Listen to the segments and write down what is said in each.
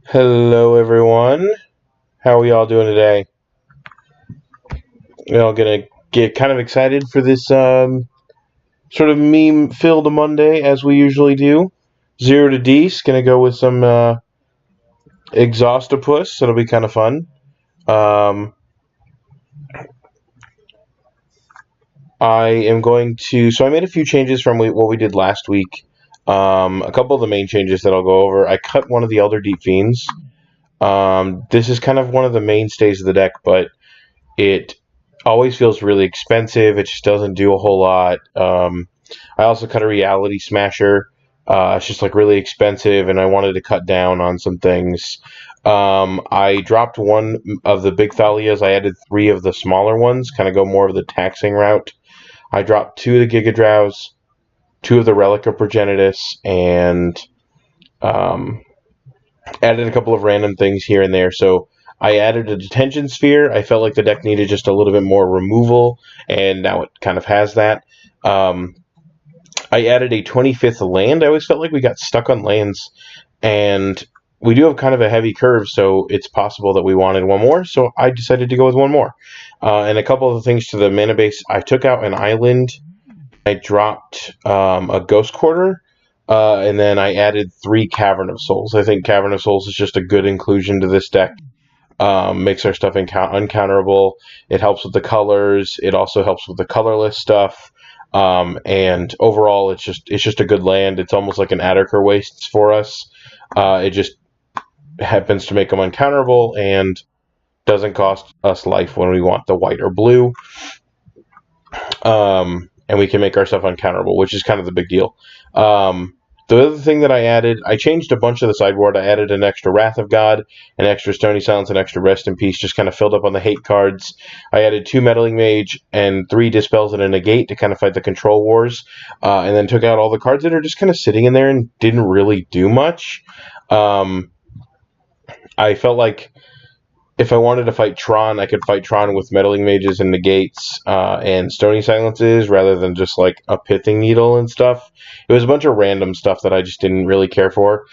Hello, everyone. How are we all doing today? We're all gonna get kind of excited for this sort of meme-filled Monday, as we usually do. 0 to Dece, gonna go with some Exhaustopus. It'll be kind of fun. I am going to. So I made a few changes from what we did last week. A couple of the main changes that I'll go over. I cut one of the Elder Deep-Fiends. This is kind of one of the mainstays of the deck, but it always feels really expensive. It just doesn't do a whole lot. I also cut a Reality Smasher. It's just like really expensive, and I wanted to cut down on some things. I dropped one of the big Thalias. I added 3 of the smaller ones, kind of go more of the taxing route. I dropped 2 of the Gigadrowse, 2 of the Relic of Progenitus, and added a couple of random things here and there. So I added a Detention Sphere. I felt like the deck needed just a little bit more removal, and now it kind of has that. I added a 25th land. I always felt like we got stuck on lands, and we do have kind of a heavy curve, so it's possible that we wanted one more, so I decided to go with one more. And a couple of things to the mana base. I took out an island. I dropped a Ghost Quarter, and then I added 3 Cavern of Souls. I think Cavern of Souls is just a good inclusion to this deck. Makes our stuff uncounterable. It helps with the colors. It also helps with the colorless stuff. And overall, it's just a good land. It's almost like an Adarkar Wastes for us. It just happens to make them uncounterable and doesn't cost us life when we want the white or blue. And we can make our stuff uncounterable, which is kind of the big deal. The other thing that I added, I changed a bunch of the sideboard. I added an extra Wrath of God, an extra Stony Silence, an extra Rest in Peace, just kind of filled up on the hate cards. I added 2 Meddling Mage and 3 Dispels and a Negate to kind of fight the control wars, and then took out all the cards that are just kind of sitting in there and didn't really do much. I felt like if I wanted to fight Tron, I could fight Tron with Meddling Mages and Negates and Stony Silences rather than just like a Pithing Needle and stuff. It was a bunch of random stuff that I just didn't really care for.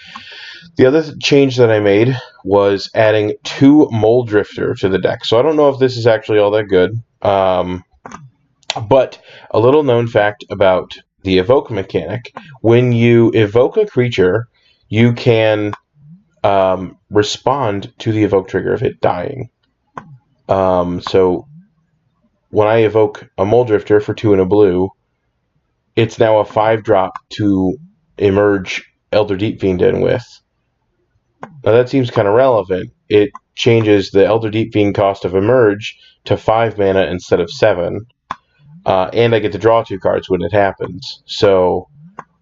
The other change that I made was adding 2 Mulldrifter to the deck. So I don't know if this is actually all that good. But a little known fact about the evoke mechanic. When you evoke a creature, you can respond to the evoke trigger of it dying. So when I evoke a Mulldrifter for 2 and a blue, it's now a 5-drop to emerge Elder Deep-Fiend in with. Now that seems kind of relevant. It changes the Elder Deep-Fiend cost of emerge to 5 mana instead of 7. And I get to draw 2 cards when it happens. So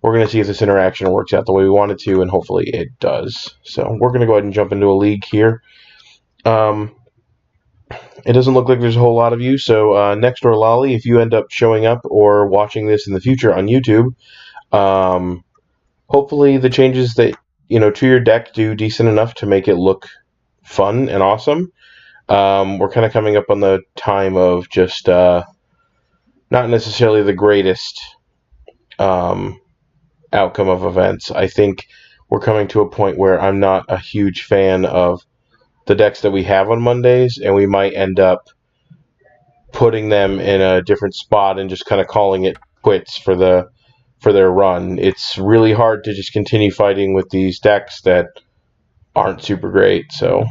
we're going to see if this interaction works out the way we want it to, and hopefully it does. So we're going to go ahead and jump into a league here. It doesn't look like there's a whole lot of you, so next door Lolly, if you end up showing up or watching this in the future on YouTube, hopefully the changes that to your deck do decent enough to make it look fun and awesome. We're kind of coming up on the time of just not necessarily the greatest outcome of events. I think we're coming to a point where I'm not a huge fan of the decks that we have on Mondays, and we might end up putting them in a different spot and just kind of calling it quits for their run. It's really hard to just continue fighting with these decks that aren't super great, so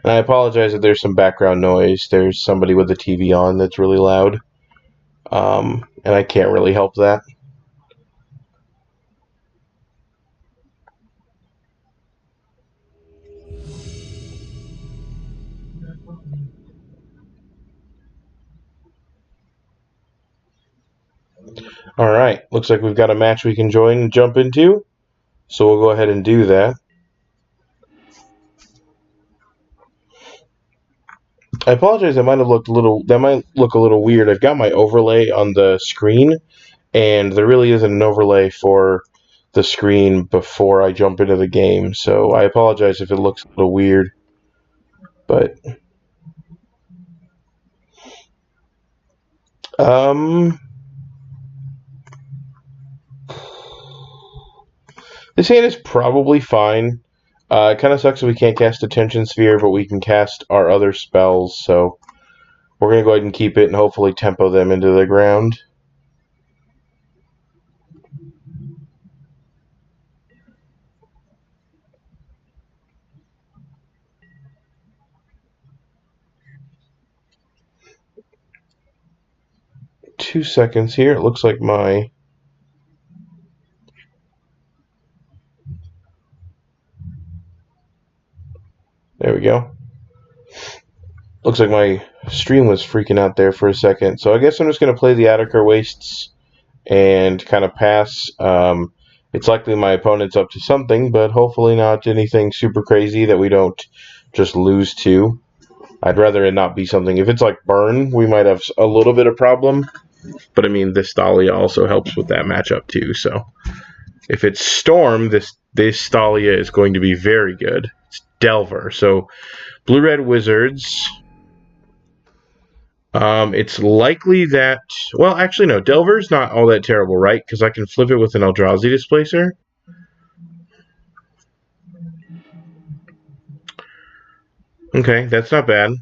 and I apologize if there's some background noise. There's somebody with the TV on that's really loud, and I can't really help that. Alright, looks like we've got a match we can join and jump into, so we'll go ahead and do that. I apologize, that might look a little weird. I've got my overlay on the screen, and there really isn't an overlay for the screen before I jump into the game, so I apologize if it looks a little weird, but This hand is probably fine. It kind of sucks that we can't cast Detention Sphere, but we can cast our other spells, so we're going to go ahead and keep it and hopefully tempo them into the ground. Two seconds here. It looks like my... There we go. Looks like my stream was freaking out there for a second. So I guess I'm just going to play the Adarkar Wastes and kind of pass. It's likely my opponent's up to something, but hopefully not anything super crazy that we don't just lose to. I'd rather it not be something. If it's like Burn, we might have a little bit of problem. But I mean, this Thalia also helps with that matchup too. So if it's Storm, this Thalia is going to be very good. It's Delver. So Blue-Red Wizards. It's likely that... Well, actually, no. Delver's not all that terrible, right? Because I can flip it with an Eldrazi Displacer. Okay, that's not bad.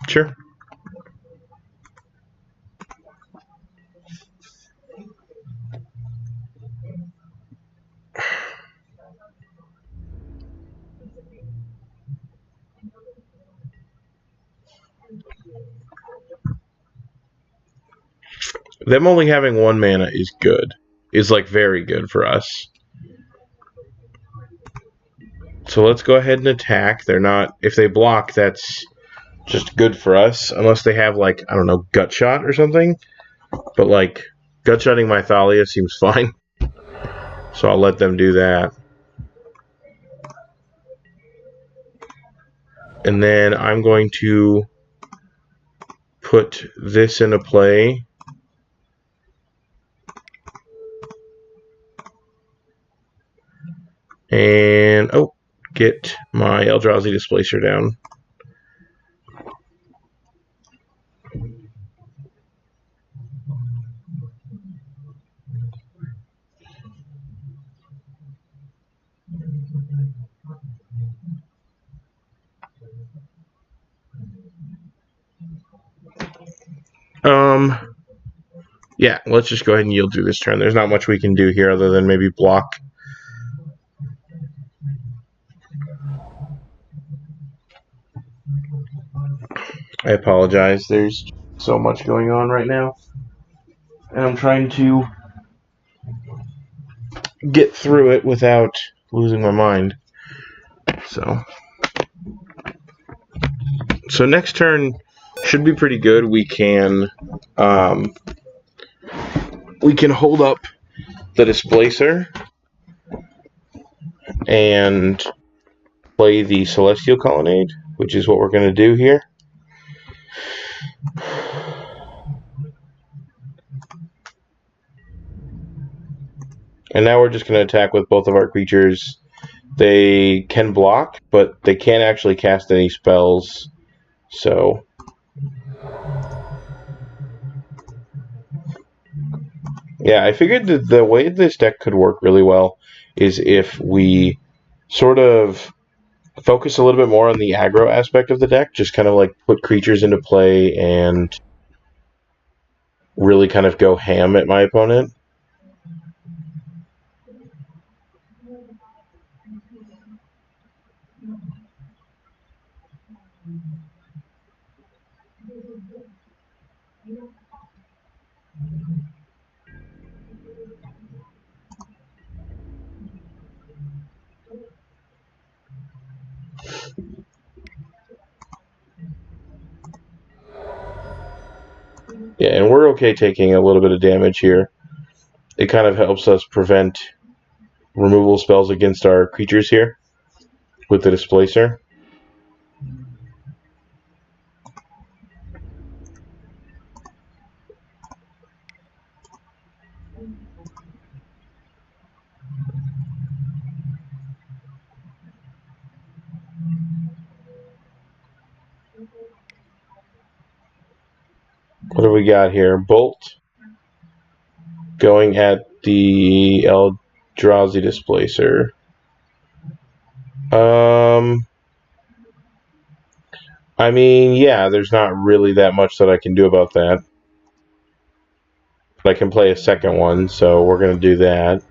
Sure. Them only having 1 mana is good. Is like very good for us. So let's go ahead and attack. They're not... If they block, that's just good for us. Unless they have, like, I don't know, Gut Shot or something. But, like, Gut Shotting my Thalia seems fine. So I'll let them do that. And then I'm going to put this into play. And, oh, get my Eldrazi Displacer down. Yeah, let's just go ahead and yield through this turn. There's not much we can do here other than maybe block. I apologize. There's so much going on right now. And I'm trying to get through it without losing my mind. So next turn should be pretty good. We can hold up the Displacer and play the Celestial Colonnade, which is what we're going to do here. And now we're just going to attack with both of our creatures. They can block, but they can't actually cast any spells. So yeah, I figured that the way this deck could work really well is if we sort of focus a little bit more on the aggro aspect of the deck, just kind of like put creatures into play and really kind of go ham at my opponent. Yeah, and we're okay taking a little bit of damage here. It kind of helps us prevent removal spells against our creatures here with the Displacer. What do we got here? Bolt. Going at the Eldrazi Displacer. I mean, yeah, there's not really that much that I can do about that. But I can play a second one, so we're going to do that.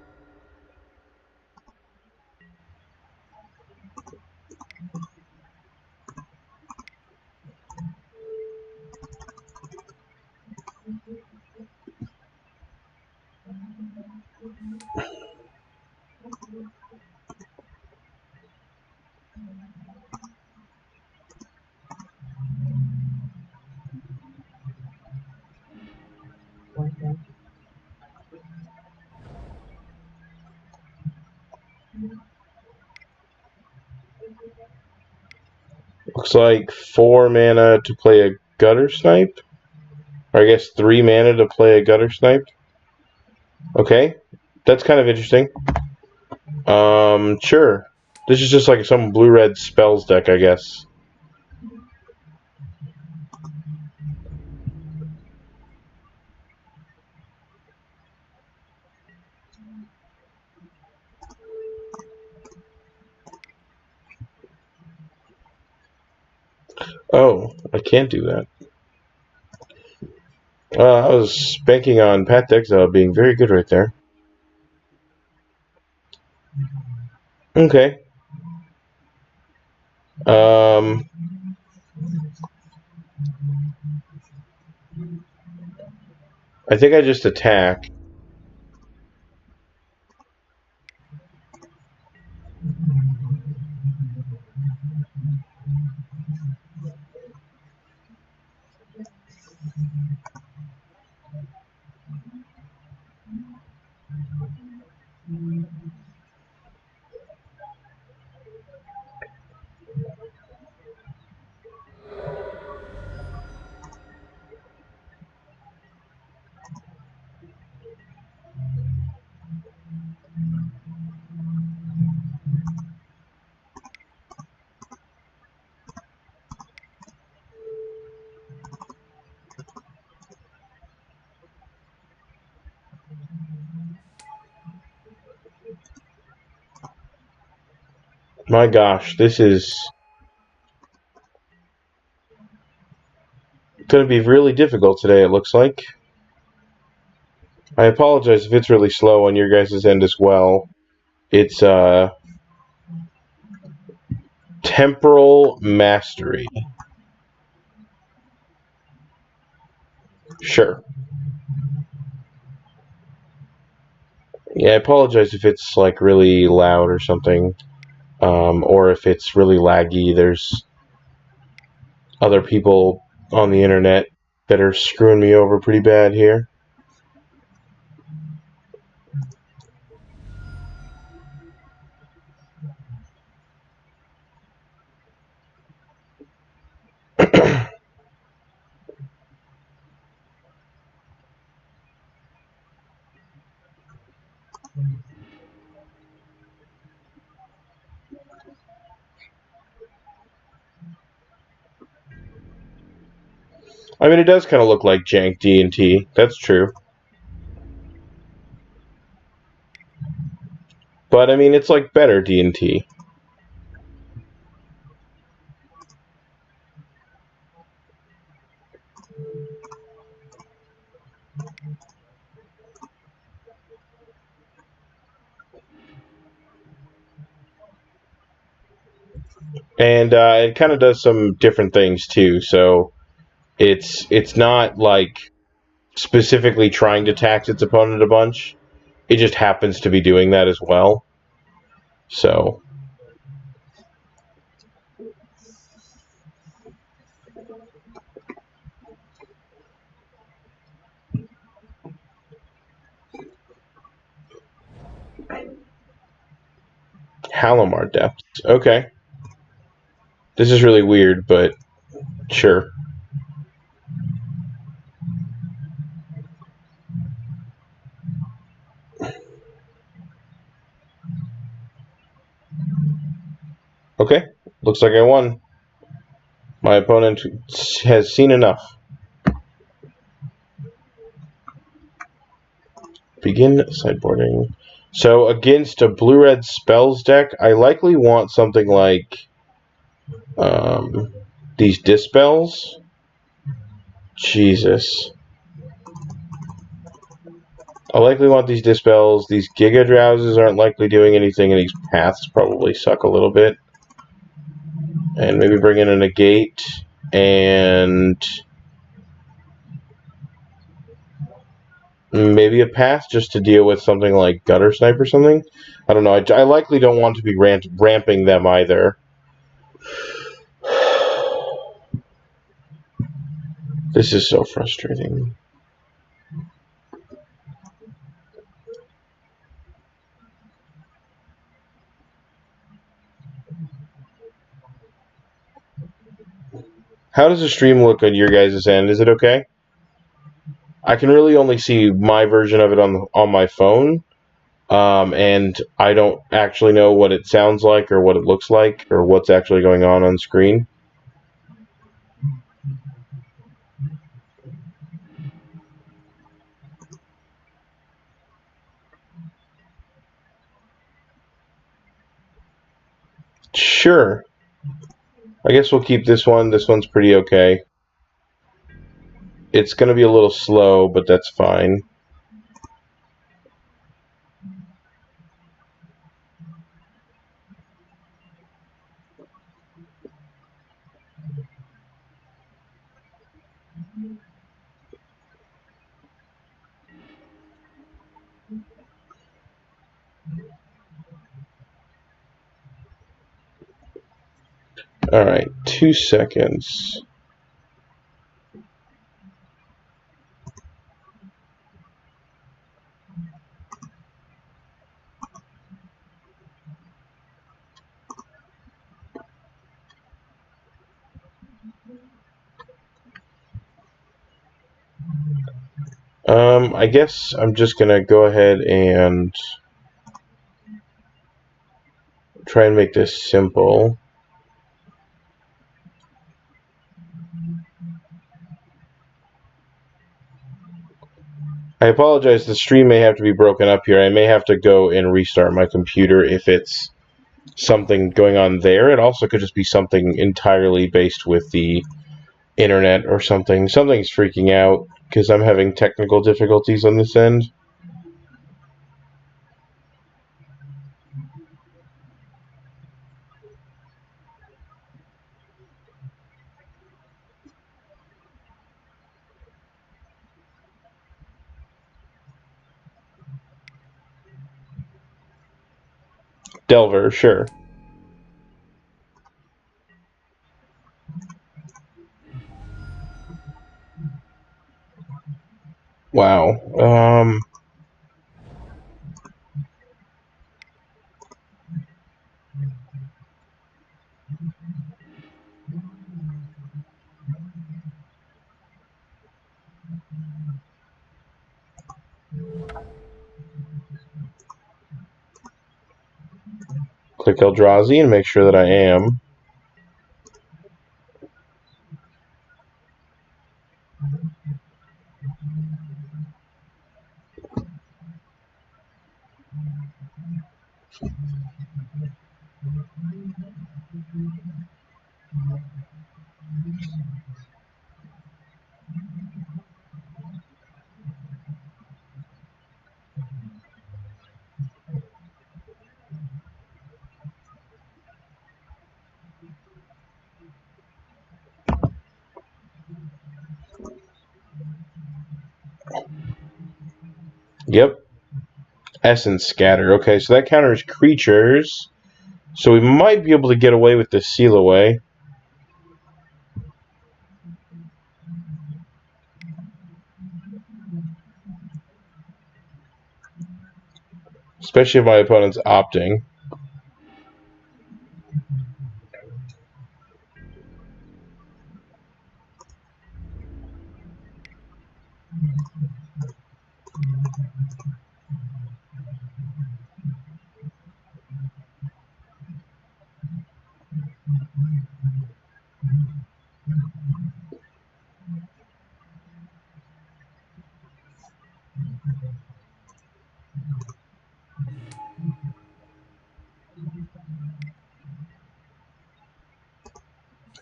Looks like 4 mana to play a Gutter Snipe. Or I guess 3 mana to play a Gutter Snipe. Okay, that's kind of interesting. Sure. This is just like some blue-red spells deck, I guess. Oh, I can't do that. I was banking on Path to Exile being very good right there. Okay. I think I just attack. My gosh, this is going to be really difficult today, it looks like. I apologize if it's really slow on your guys' end as well. It's Temporal Mastery. Sure. Yeah, I apologize if it's like really loud or something. Or if it's really laggy. There's other people on the internet that are screwing me over pretty bad here. I mean, it does kind of look like jank D&T. That's true. But, I mean, it's like better D&T. And it kind of does some different things, too. So, it's not, like, specifically trying to tax its opponent a bunch. It just happens to be doing that as well. So... Halimar Depths. Okay. This is really weird, but sure. Okay. Looks like I won. My opponent has seen enough. Begin sideboarding. So against a blue-red spells deck, I likely want something like these Dispels. Jesus. I likely want these Dispels. These Gigadrowses aren't likely doing anything, and these Paths probably suck a little bit. And maybe bring in a Negate, and maybe a Path just to deal with something like Gutter Snipe or something. I don't know. I likely don't want to be ramping them either. This is so frustrating. How does the stream look on your guys' end? Is it okay? I can really only see my version of it on my phone, and I don't actually know what it sounds like or what it looks like or what's actually going on screen. Sure. I guess we'll keep this one. This one's pretty okay. It's going to be a little slow, but that's fine. Alright, 2 seconds. I guess I'm just going to go ahead and try and make this simple. I apologize, the stream may have to be broken up here. I may have to go and restart my computer if it's something going on there. It also could just be something entirely based with the internet or something. Something's freaking out because I'm having technical difficulties on this end. Delver, sure. Wow. Click Eldrazi and make sure that I am. Yep. Essence Scatter. Okay, so that counters creatures. So we might be able to get away with the Seal Away. Especially if my opponent's opting.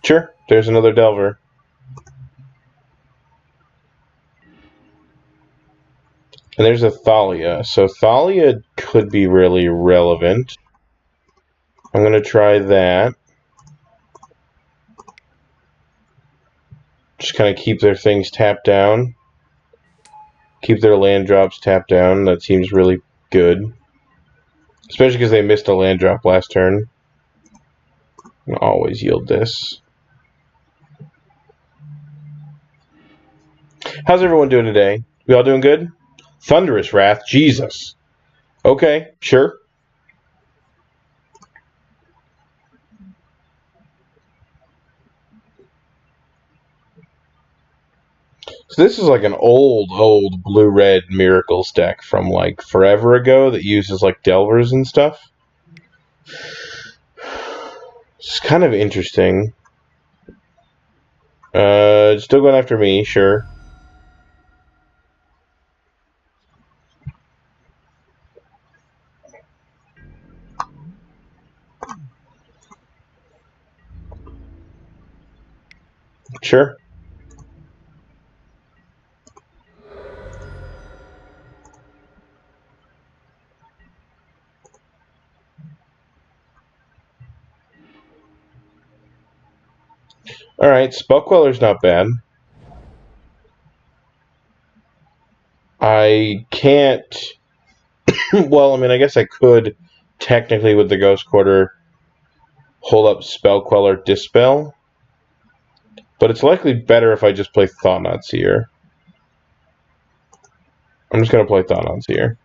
Sure, there's another Delver. And there's a Thalia. So Thalia could be really relevant. I'm going to try that. Just kind of keep their things tapped down. Keep their land drops tapped down. That seems really good. Especially because they missed a land drop last turn. I'll always yield this. How's everyone doing today? We all doing good? Thunderous Wrath? Jesus. Okay, sure. So this is like an old blue-red Miracles deck from like forever ago that uses like Delvers and stuff. It's kind of interesting. Still going after me, sure. Sure. Alright, Spell Queller's not bad. I can't... well, I mean, I guess I could, technically, with the Ghost Quarter, hold up Spell Queller Dispel. But it's likely better if I just play Thought-Knot Seer. I'm just going to play Thought-Knot Seer.